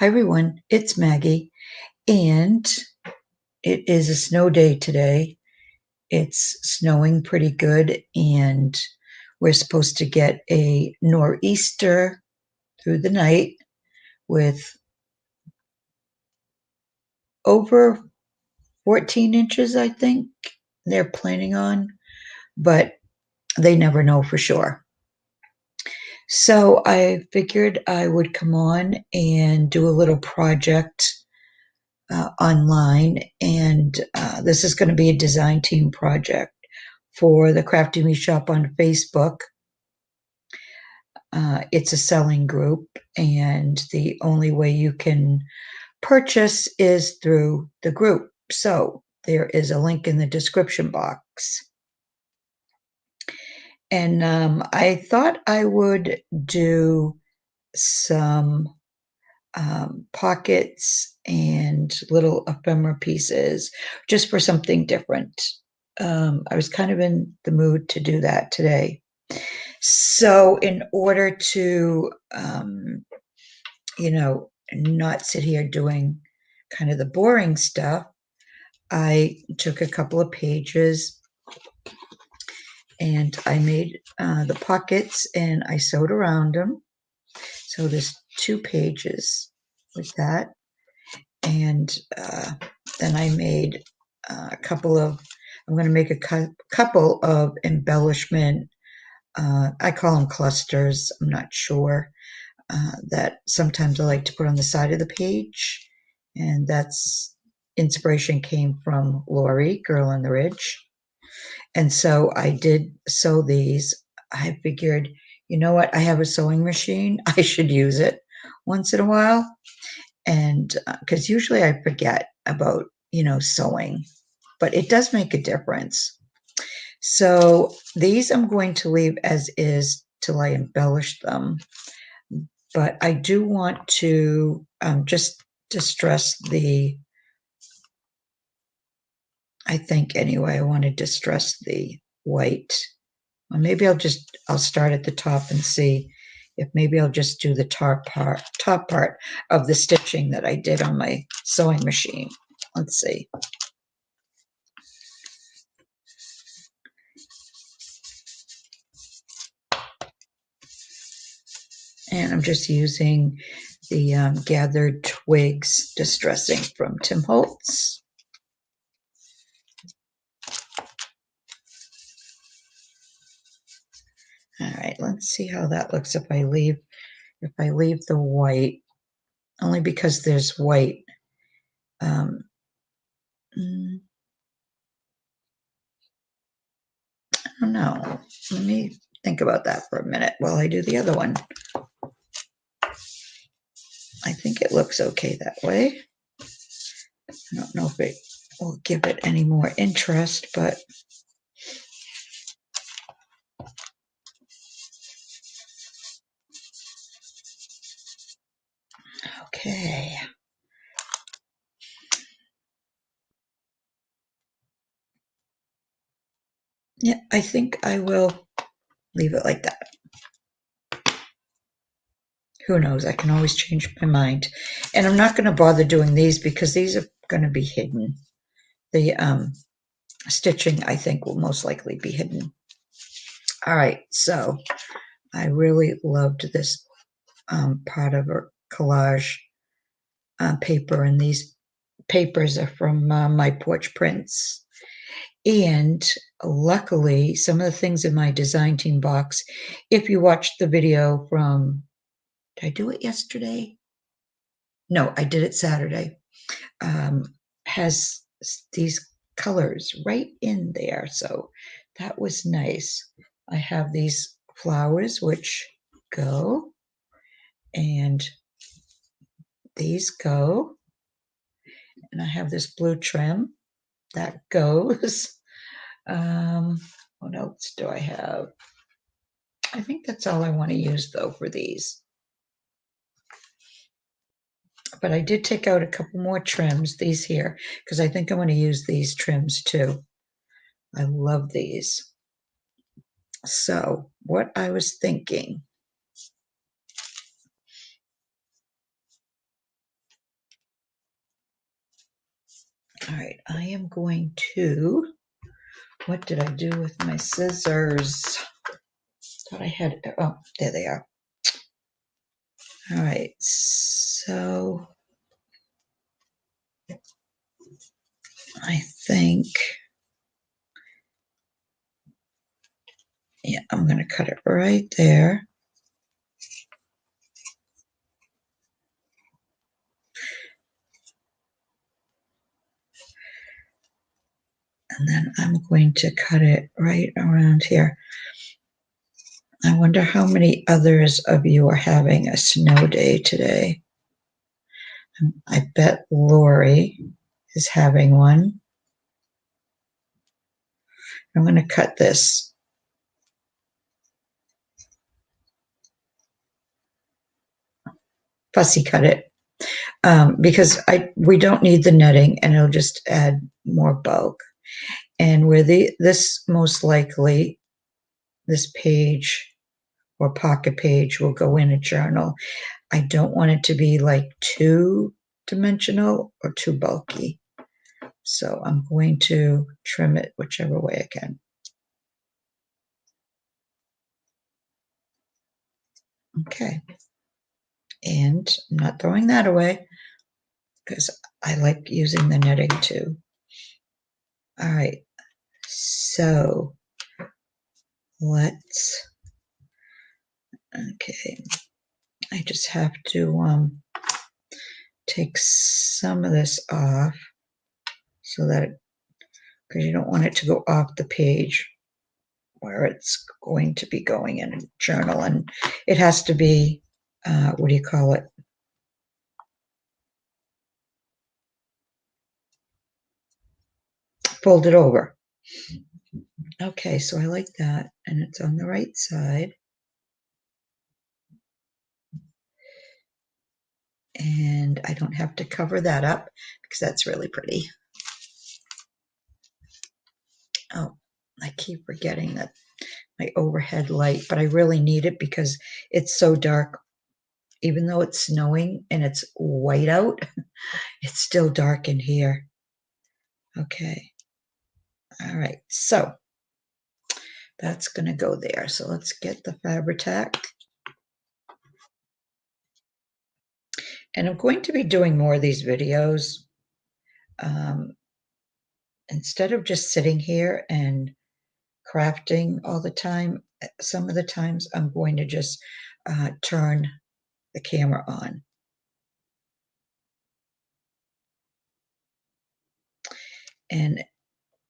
Hi everyone, it's Maggie, and it is a snow day today. It's snowing pretty good, and we're supposed to get a nor'easter through the night with over 14 inches, I think they're planning on, but they never know for sure. So I figured I would come on and do a little project online, and this is going to be a design team project for the Crafty Me Shop on Facebook. It's a selling group, and the only way you can purchase is through the group. So there is a link in the description box. And I thought I would do some pockets and little ephemera pieces just for something different. I was kind of in the mood to do that today. So in order to, not sit here doing kind of the boring stuff, I took a couple of pages and I made the pockets and I sewed around them. So there's 2 pages with that. And then I made a couple of, I'm going to make a couple of embellishment, I call them clusters, I'm not sure, that sometimes I like to put on the side of the page. And that's inspiration came from Lori, Girl on the Ridge. And so I did sew these. I figured, you know what, I have a sewing machine. I should use it once in a while. And because usually I forget about, sewing, but it does make a difference. So these I'm going to leave as is till I embellish them. But I do want to just distress the, I think anyway, I want to distress the white. Or maybe I'll start at the top and see if maybe I'll just do the top part of the stitching that I did on my sewing machine. Let's see. And I'm just using the gathered twigs distressing from Tim Holtz. All right, let's see how that looks if I leave the white, only because there's white. I don't know. Let me think about that for a minute while I do the other one. I think it looks okay that way. I don't know if it will give it any more interest, but okay. Yeah, I think I will leave it like that. Who knows? I can always change my mind. And I'm not going to bother doing these because these are going to be hidden. The stitching, I think, will most likely be hidden. All right, so I really loved this part of a collage paper, and these papers are from my porch prints. And luckily, some of the things in my design team box, if you watched the video from, did I do it yesterday? No, I did it Saturday. Has these colors right in there. So that was nice. I have these flowers which go, and these go. And I have this blue trim that goes. What else do I have? I think that's all I want to use though for these. But I did take out a couple more trims, these here, because I think I'm going to use these trims too. I love these. So what I was thinking, right, I am going to, what did I do with my scissors? Thought I had, oh, there they are. All right, so I think, yeah, I'm going to cut it right there. And then I'm going to cut it right around here. I wonder how many others of you are having a snow day today. I bet Lori is having one. I'm going to cut this. Fussy cut it. Because we don't need the netting and it'll just add more bulk. And where this most likely, this page or pocket page will go in a journal. I don't want it to be like too dimensional or too bulky. So I'm going to trim it whichever way I can. Okay. And I'm not throwing that away because I like using the netting too. All right. So let's, okay. I just have to take some of this off so that, because you don't want it to go off the page where it's going to be going in a journal, and it has to be, what do you call it? Folded over. Okay, so I like that, and it's on the right side. And I don't have to cover that up because that's really pretty. Oh, I keep forgetting that my overhead light, but I really need it because it's so dark. Even though it's snowing and it's white out, it's still dark in here. Okay. All right, so that's going to go there. So let's get the Fabri-Tac. And I'm going to be doing more of these videos. Instead of just sitting here and crafting all the time, some of the times I'm going to just turn the camera on. And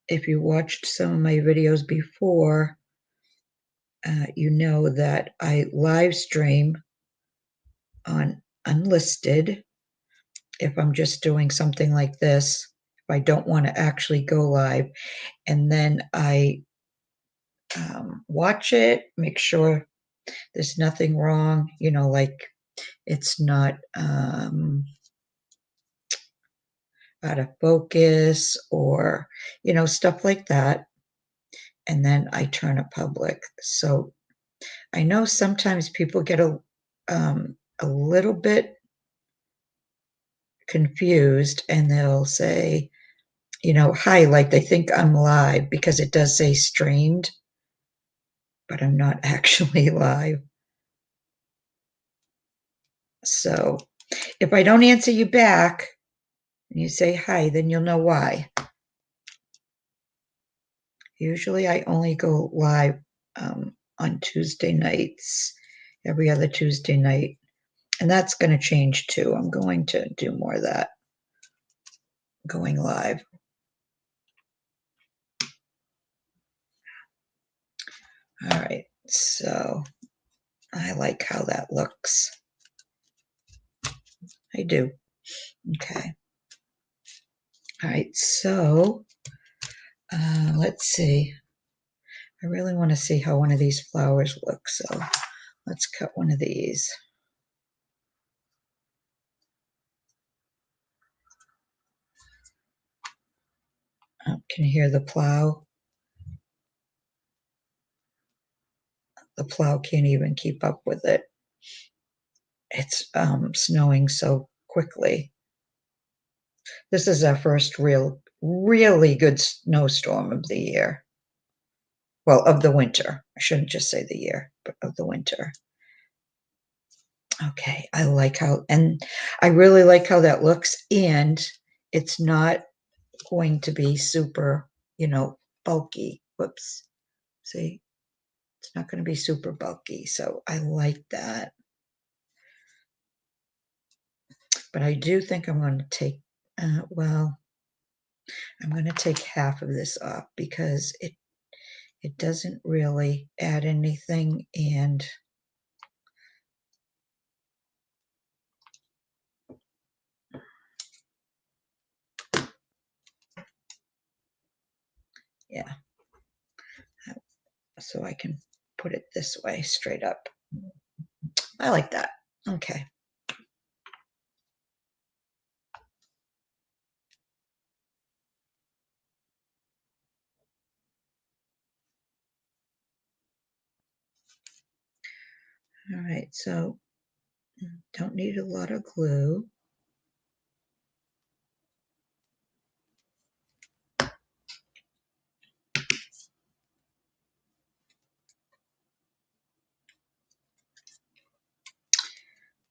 if you watched some of my videos before, you know that I live stream on unlisted if I'm just doing something like this, if I don't want to actually go live, and then I watch it, make sure there's nothing wrong, you know, like it's not out of focus or, you know, stuff like that. And then I turn it public. So I know sometimes people get a little bit confused and they'll say, you know, hi, like they think I'm live because it does say streamed, but I'm not actually live. So if I don't answer you back and you say hi, then you'll know why. Usually I only go live on Tuesday nights, every other Tuesday night. And that's going to change too. I'm going to do more of that, going live. All right, so I like how that looks. I do. Okay. All right, so let's see. I really want to see how one of these flowers looks, so let's cut one of these. Can you hear the plow? The plow can't even keep up with it. It's snowing so quickly. This is our first real really good snowstorm of the year. Well, of the winter. I shouldn't just say the year, but of the winter. Okay, I like how, and I really like how that looks, and it's not going to be super, bulky. Whoops. See, it's not going to be super bulky, so I like that. But I do think I'm going to take, well, I'm going to take half of this off because it doesn't really add anything, and yeah, so I can put it this way straight up. I like that. Okay. All right, so don't need a lot of glue.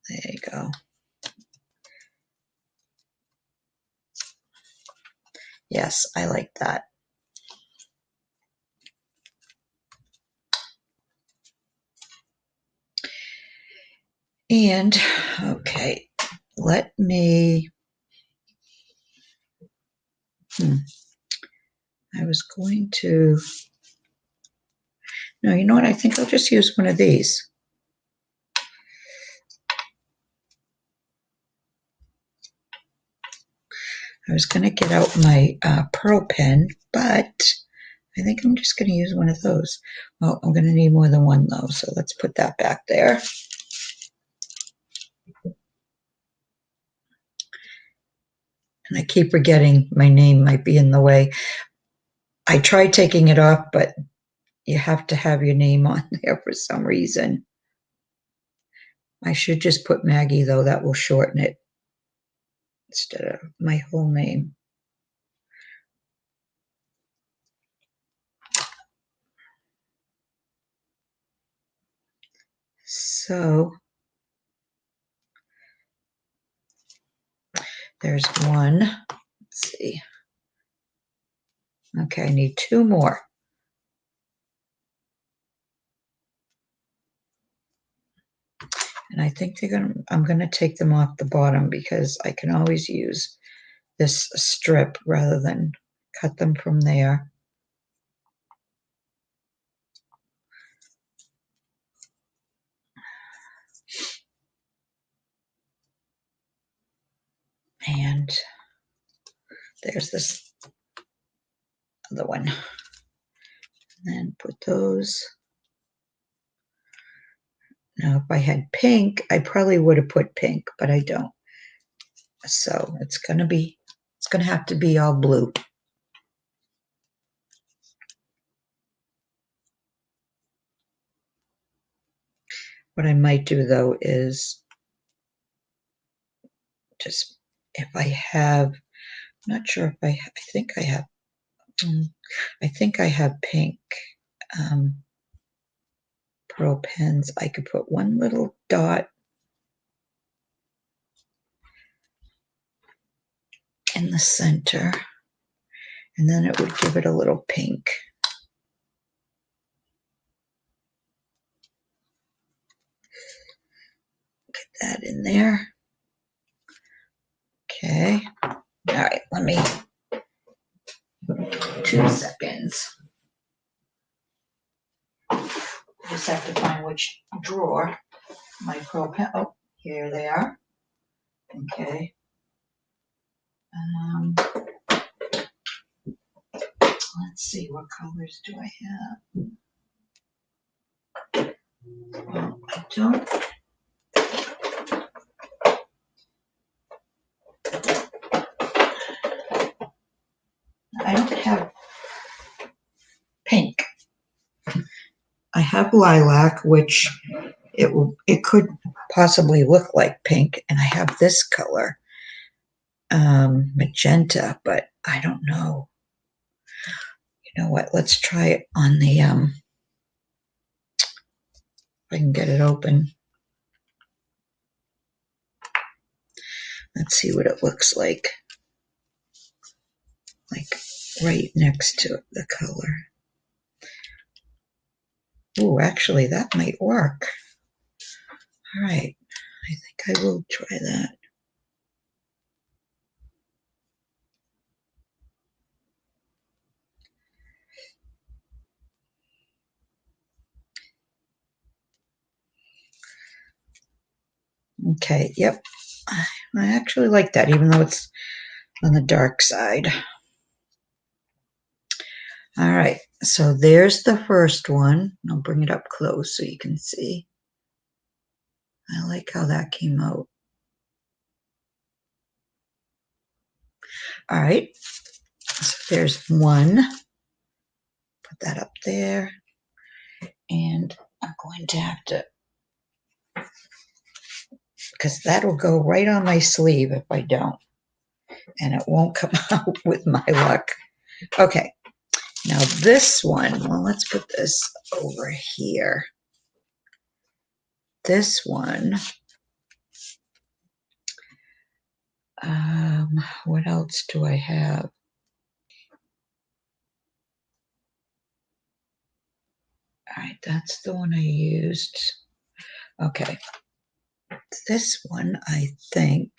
There you go. Yes, I like that. And, okay, let me, I was going to, no, you know what? I think I'll just use one of these. I was going to get out my pearl pen, but I think I'm just going to use one of those. Well, I'm going to need more than one though, so let's put that back there. And I keep forgetting my name might be in the way. I tried taking it off, but you have to have your name on there for some reason. I should just put Maggie though, that will shorten it instead of my whole name. So there's one. Let's see. Okay, I need two more. And I think I'm gonna take them off the bottom because I can always use this strip rather than cut them from there. And there's this other one. And then put those. Now, if I had pink, I probably would have put pink, but I don't. So it's gonna have to be all blue. What I might do though is just, if I have, I'm not sure if I think I have, I think I have pink pearl pens. I could put one little dot in the center, and then it would give it a little pink. Get that in there. Okay. All right, let me, 2 seconds. I just have to find which drawer my pearl pen, oh, here they are. Okay. Let's see, what colors do I have? Well, I don't have pink. I have lilac, which it could possibly look like pink, and I have this color. magenta, but I don't know. You know what? Let's try it on the, if I can get it open. Let's see what it looks like right next to the color. Oh, actually, that might work. All right, I think I will try that. Okay, yep. I actually like that, even though it's on the dark side. All right, so there's the first one. I'll bring it up close so you can see. I like how that came out. All right, so there's one. Put that up there. And I'm going to have to, because that'll go right on my sleeve if I don't. And it won't come out with my luck. Okay, now this one, well, let's put this over here. This one, what else do I have? All right, that's the one I used. Okay, this one, I think,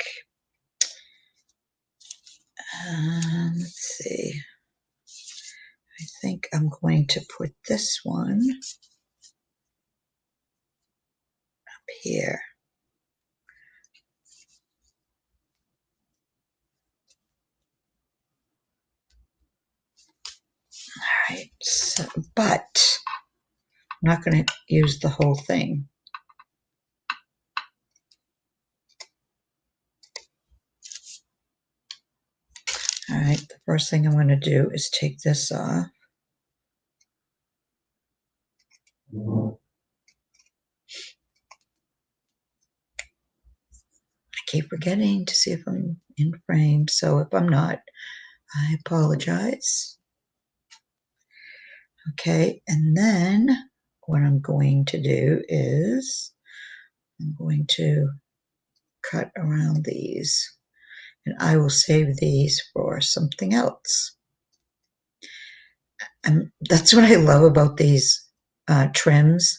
let's see. I think I'm going to put this one up here. All right, so, but I'm not going to use the whole thing. All right, the first thing I'm going to do is take this off. I keep forgetting to see if I'm in frame, so if I'm not, I apologize. Okay, and then what I'm going to do is I'm going to cut around these, and I will save these for something else. And that's what I love about these trims,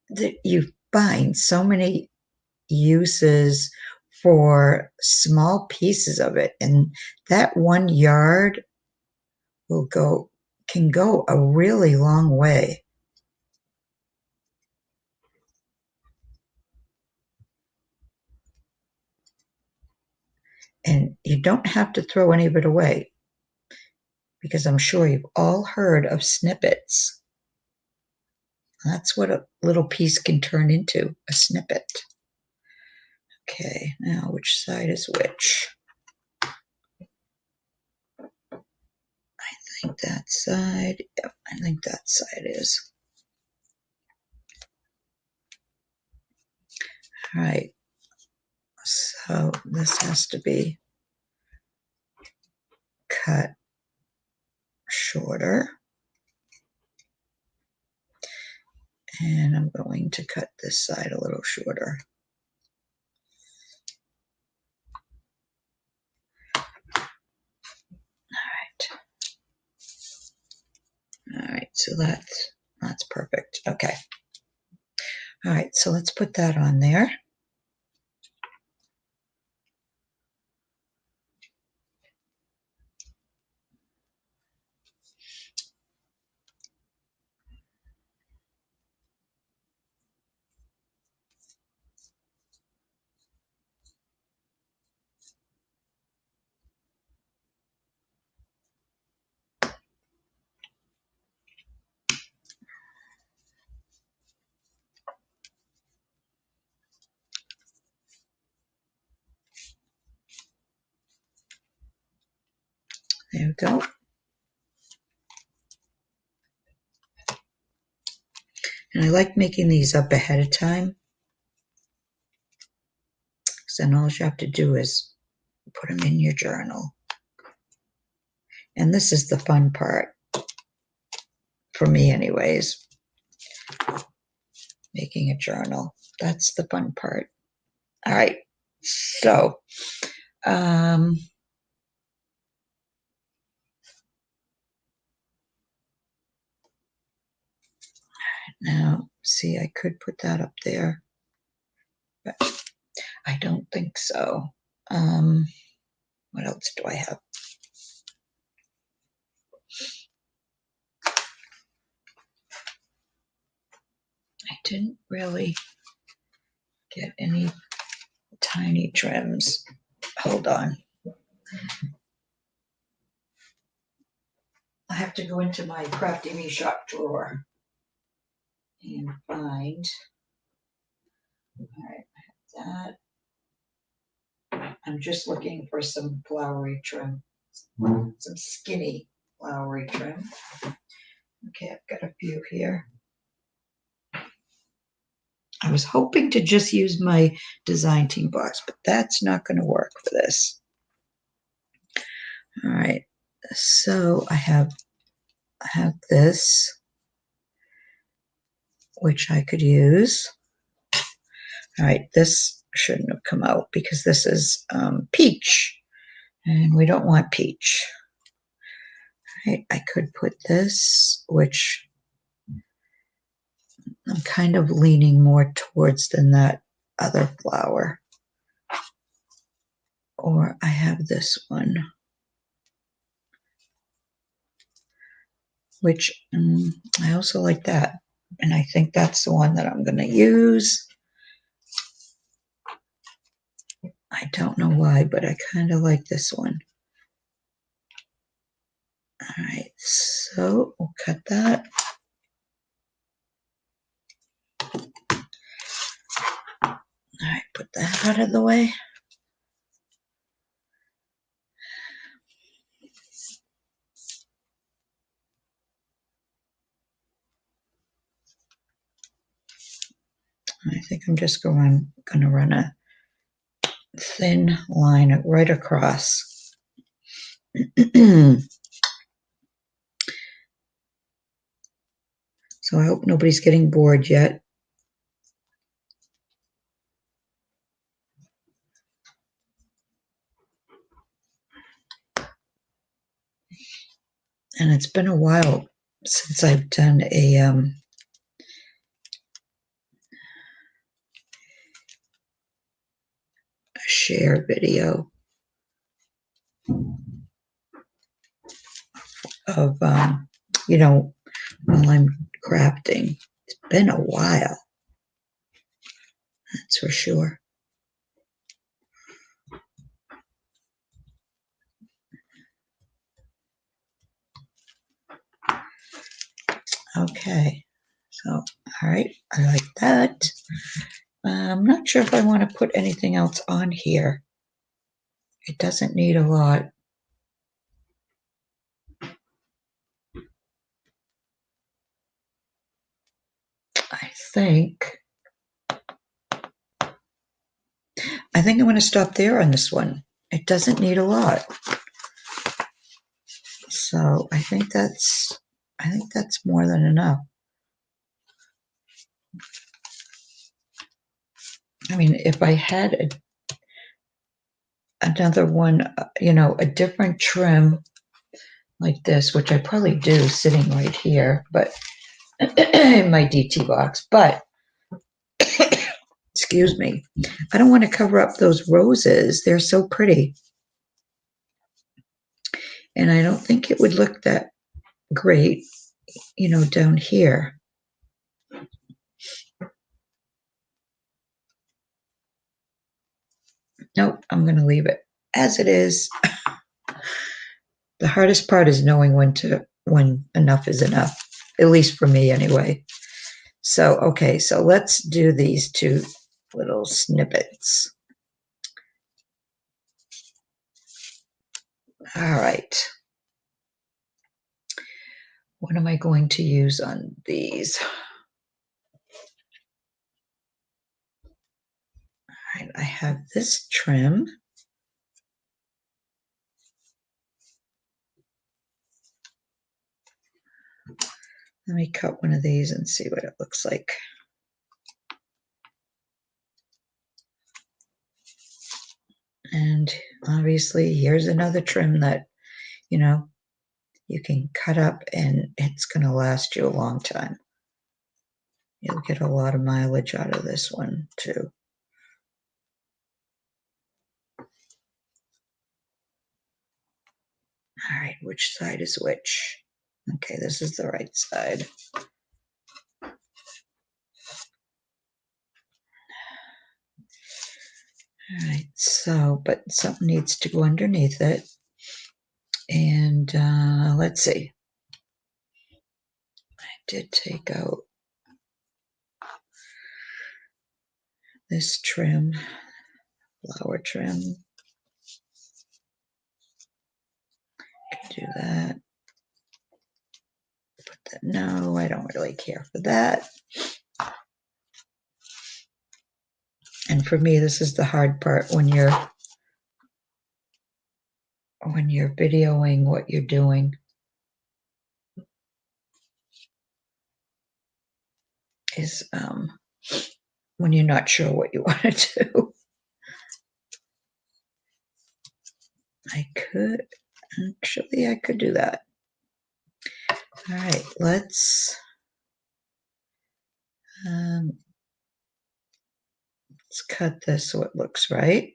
that you find so many uses for small pieces of it, and that 1 yard can go a really long way. And you don't have to throw any of it away, because I'm sure you've all heard of snippets. That's what a little piece can turn into, a snippet. Okay, now which side is which? I think that side, yep, I think that side is. All right, so this has to be cut shorter. And I'm going to cut this side a little shorter. All right, so that's perfect. Okay. All right, so let's put that on there. There we go. And I like making these up ahead of time, because then all you have to do is put them in your journal. And this is the fun part, for me anyways, making a journal. That's the fun part. All right, so now, see, I could put that up there, but I don't think so. What else do I have? I didn't really get any tiny trims. Hold on. I have to go into my Crafty Me Shop drawer and find. All right, I have that. I'm just looking for some flowery trim, some skinny flowery trim. Okay, I've got a few here. I was hoping to just use my design team box, but that's not going to work for this. All right, so I have this, which I could use. All right, this shouldn't have come out because this is peach, and we don't want peach. All right, I could put this, which I'm kind of leaning more towards than that other flower. Or I have this one, which I also like that. And I think that's the one that I'm going to use. I don't know why, but I kind of like this one. All right, so we'll cut that. All right, put that out of the way. I think I'm just going to run a thin line right across. So I hope nobody's getting bored yet. And it's been a while since I've done a share video of, you know, while I'm crafting. It's been a while, that's for sure. Okay, so, all right, I like that. I'm not sure if I want to put anything else on here. It doesn't need a lot. I think I'm going to stop there on this one. It doesn't need a lot. So I think that's more than enough. I mean, if I had another one, you know, a different trim like this, which I probably do sitting right here, but in my DT box, but excuse me, I don't want to cover up those roses. They're so pretty. And I don't think it would look that great, you know, down here. Nope, I'm going to leave it as it is. The hardest part is knowing when enough is enough, at least for me anyway. So, okay, so let's do these two little snippets. All right. What am I going to use on these? All right, I have this trim. Let me cut one of these and see what it looks like. And obviously here's another trim that, you know, you can cut up and it's going to last you a long time. You'll get a lot of mileage out of this one too. All right, which side is which? Okay, this is the right side. All right, so, but something needs to go underneath it. And let's see. I did take out this trim, flower trim. Do that. Put that. No, I don't really care for that. And for me, this is the hard part when you're videoing what you're doing. Is when you're not sure what you want to do. I could do that. All right, let's cut this so it looks right.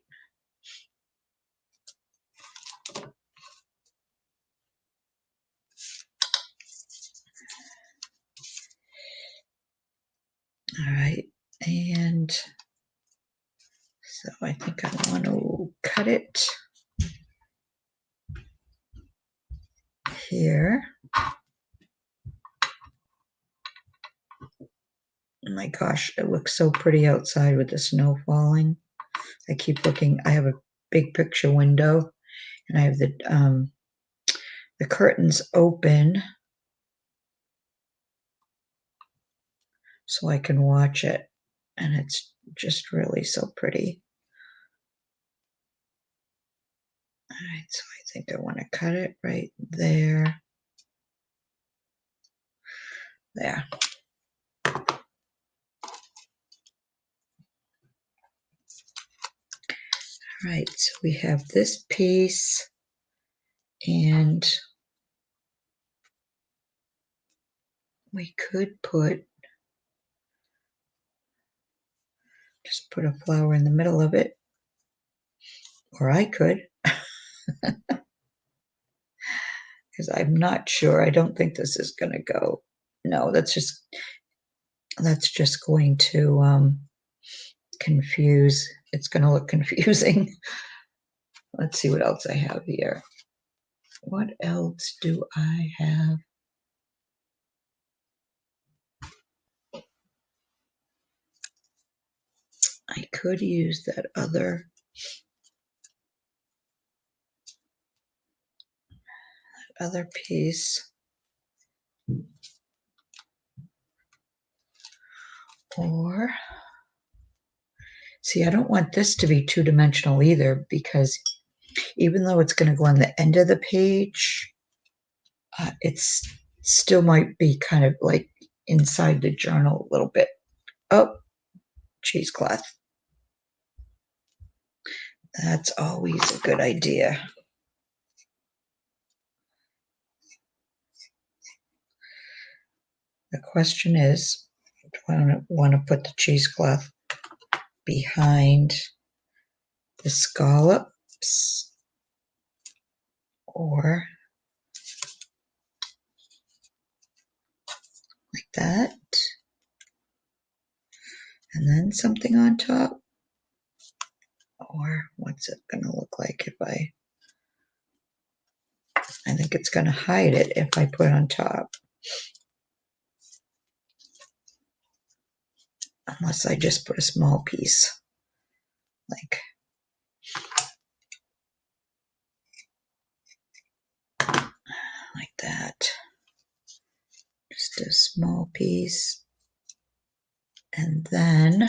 All right, and so I think I want to cut it here. Oh my gosh, it looks so pretty outside with the snow falling. I keep looking. I have a big picture window, and I have the curtains open so I can watch it, and it's just really so pretty. All right, so I think I want to cut it right there. There. All right, so we have this piece, and we could just put a flower in the middle of it, or I could, because I'm not sure. I don't think this is going to go. No, that's just going to confuse. It's going to look confusing. Let's see what else I have here. What else do I have? I could use that other piece. Or, see, I don't want this to be two-dimensional either, because even though it's going to go on the end of the page, it's still might be kind of like inside the journal a little bit. Oh, cheesecloth. That's always a good idea. The question is, do I want to put the cheesecloth behind the scallops, or like that, and then something on top? Or what's it going to look like if I think it's going to hide it if I put on top. Unless I just put a small piece, like that. Just a small piece. And then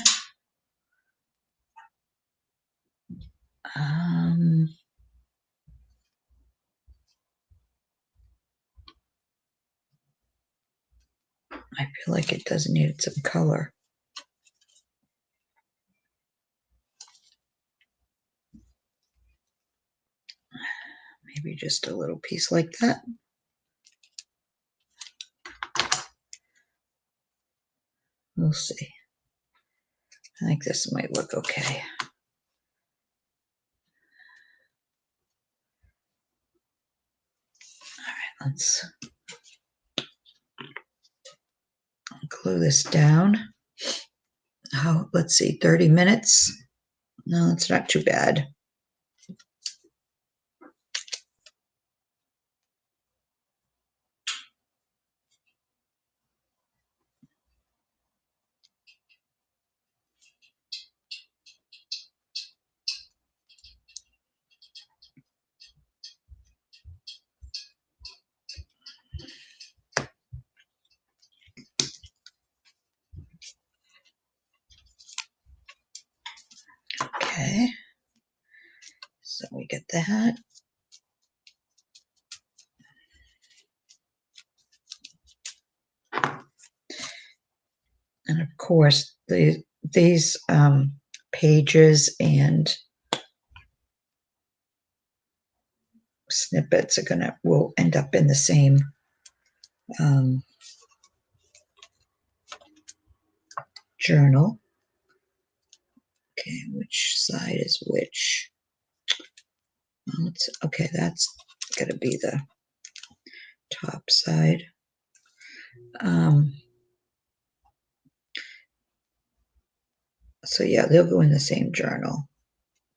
feel like it does need some color. Maybe just a little piece like that. We'll see. I think this might look okay. All right, let's glue this down. Oh, let's see, 30 minutes. No, it's not too bad. Okay, so we get that. And of course, these pages and snippets will end up in the same journal. Okay, which side is which? Okay, that's gonna be the top side. So yeah, they'll go in the same journal.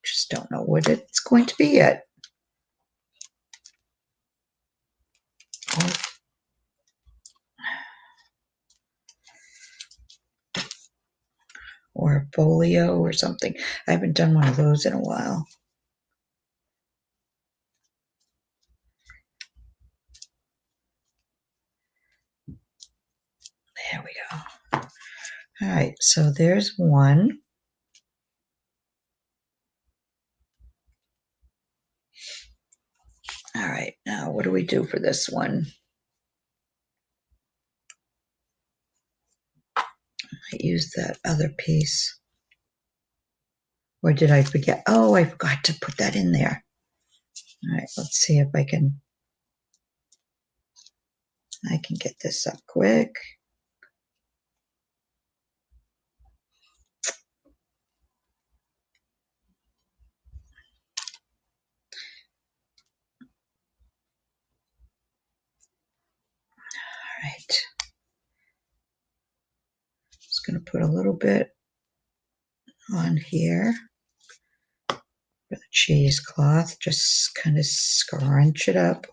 Just don't know what it's going to be yet. Or a folio or something. I haven't done one of those in a while. There we go. All right, so there's one. All right, now what do we do for this one? I use that other piece. Or did I forget? Oh, I forgot to put that in there. All right, let's see if I can get this up quick. All right. Just going to put a little bit on here for the cheesecloth. Just kind of scrunch it up.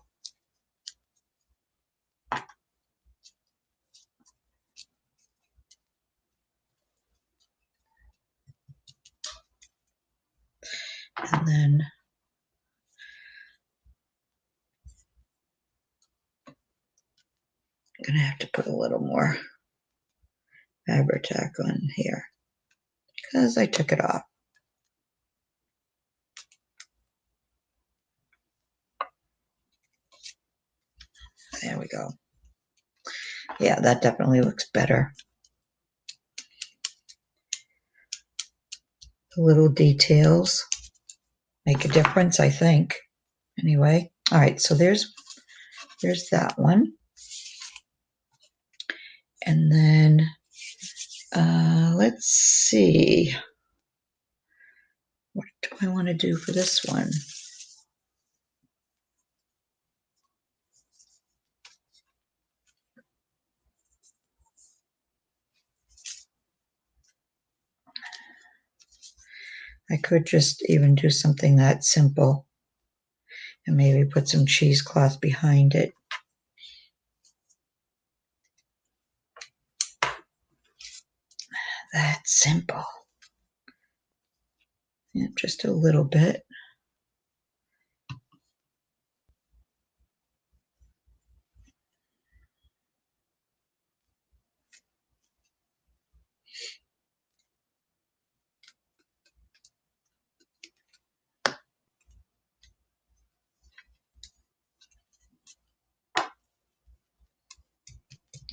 And then I'm going to have to put a little more Fabri-Tac on here because I took it off. There we go. Yeah, that definitely looks better. The little details make a difference, I think. Anyway, all right, so there's that one. And then let's see. What do I want to do for this one? I could just even do something that simple and maybe put some cheesecloth behind it. That's simple. Yeah, just a little bit.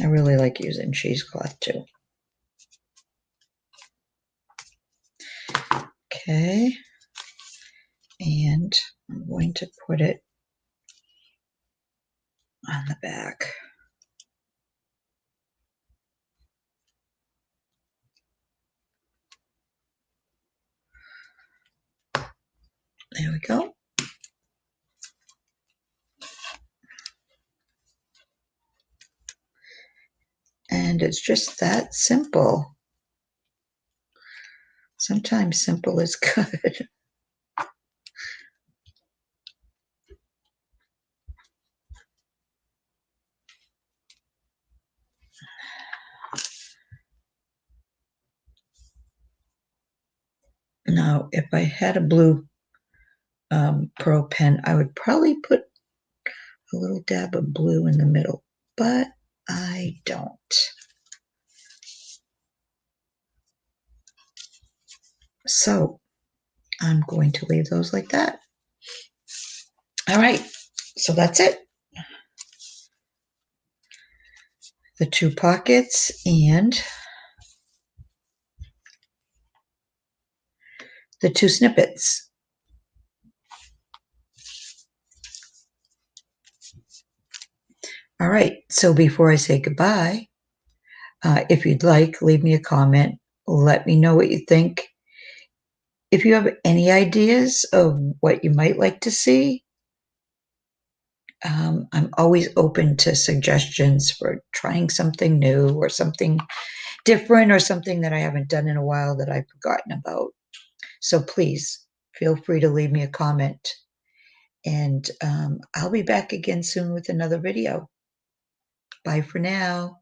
I really like using cheesecloth too. Okay, and I'm going to put it on the back. There we go. And it's just that simple. Sometimes simple is good. Now, if I had a blue pearl pen, I would probably put a little dab of blue in the middle, but I don't. So I'm going to leave those like that. All right, so that's it. The 2 pockets and the 2 snippets. All right, so before I say goodbye, if you'd like, leave me a comment. Let me know what you think. If you have any ideas of what you might like to see, I'm always open to suggestions for trying something new or something different or something that I haven't done in a while that I've forgotten about. So please feel free to leave me a comment. And I'll be back again soon with another video. Bye for now.